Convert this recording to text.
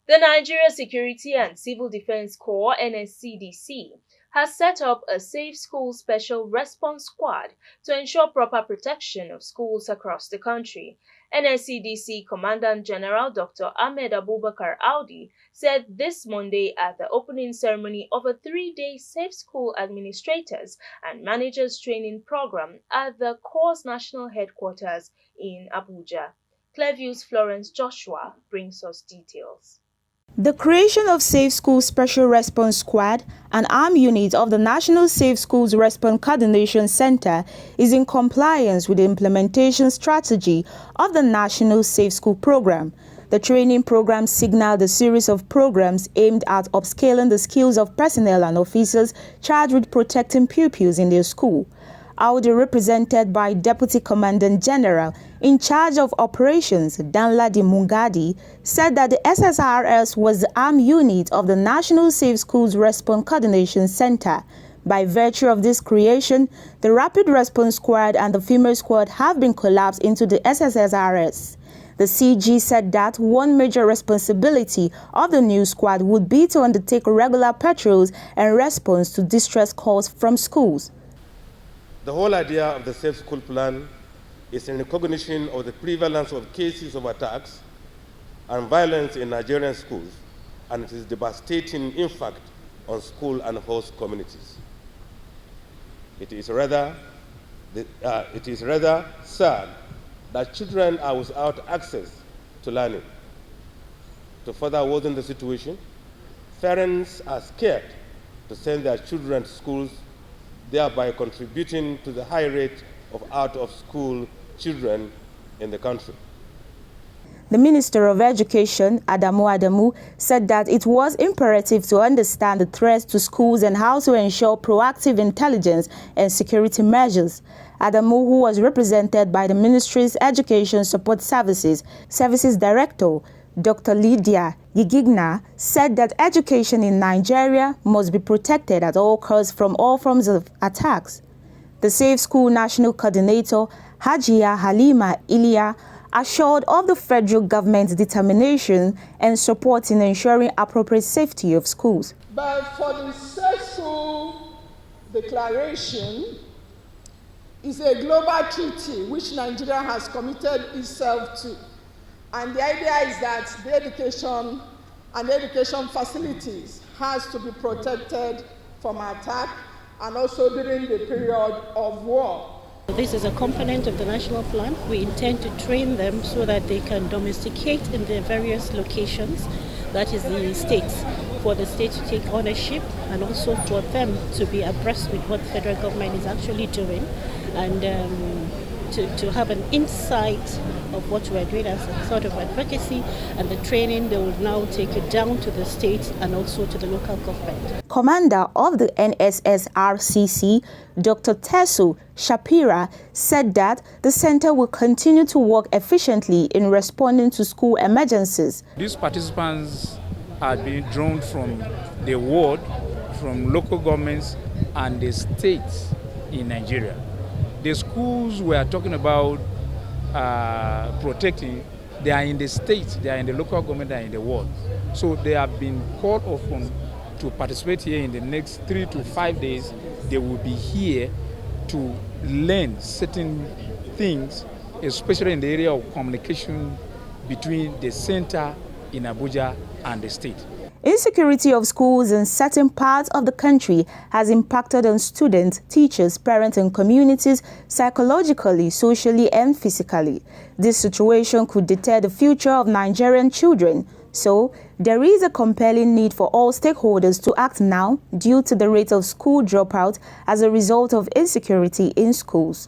The Nigeria Security and Civil Defense Corps (Nscdc) has set up a Safe Schools Special Response Squad to ensure proper protection of schools across the country. Nscdc Commandant General Dr. Ahmed Abubakar Audi said this Monday at the opening ceremony of a 3-day Safe School Administrators and Managers Training Program at the Corps' national headquarters in Abuja. Clearview's Florence Joshua brings us details. The creation of Safe Schools Special Response Squad, an arm unit of the National Safe Schools Response Coordination Center, is in compliance with the implementation strategy of the National Safe School Program. The training program signaled a series of programs aimed at upscaling the skills of personnel and officers charged with protecting pupils in their school. Audi, represented by Deputy Commandant General in charge of operations Danladi Mungadi, said that the SSRS was the arm unit of the National Safe Schools Response Coordination Center. By virtue of this creation, the Rapid Response Squad and the Female Squad have been collapsed into the SSRS. The CG said that one major responsibility of the new squad would be to undertake regular patrols and response to distress calls from schools. The whole idea of the Safe School Plan is in recognition of the prevalence of cases of attacks and violence in Nigerian schools, and its devastating impact on school and host communities. It is rather sad that children are without access to learning. To further worsen the situation, parents are scared to send their children to schools, thereby contributing to the high rate of out-of-school children in the country. The Minister of Education, Adamu, said that it was imperative to understand the threats to schools and how to ensure proactive intelligence and security measures. Adamu, who was represented by the Ministry's Education Support Services Director, Dr. Lydia Gigigna, said that education in Nigeria must be protected at all costs from all forms of attacks. The Safe School National Coordinator, Hajia Halima Ilia, assured of the federal government's determination and support in ensuring appropriate safety of schools. But for the Safe School Declaration is a global treaty which Nigeria has committed itself to. And the idea is that the education and education facilities has to be protected from attack and also during the period of war. This is a component of the national plan. We intend to train them so that they can domesticate in their various locations, that is the states, for the state to take ownership and also for them to be abreast with what the federal government is actually doing and to have an insight of what we're doing as a sort of advocacy, and the training they will now take it down to the states and also to the local government. Commander of the NSSRCC, Dr. Tesu Shapira, said that the center will continue to work efficiently in responding to school emergencies. These participants are being drawn from the world, from local governments and the states in Nigeria. The schools we are talking about protecting, they are in the states, they are in the local government, they are in the world. So they have been called upon to participate here in the next 3 to 5 days. They will be here to learn certain things, especially in the area of communication between the center in Abuja and the state. Insecurity of schools in certain parts of the country has impacted on students, teachers, parents, and communities psychologically, socially, and physically. This situation could deter the future of Nigerian children. So, there is a compelling need for all stakeholders to act now due to the rate of school dropout as a result of insecurity in schools.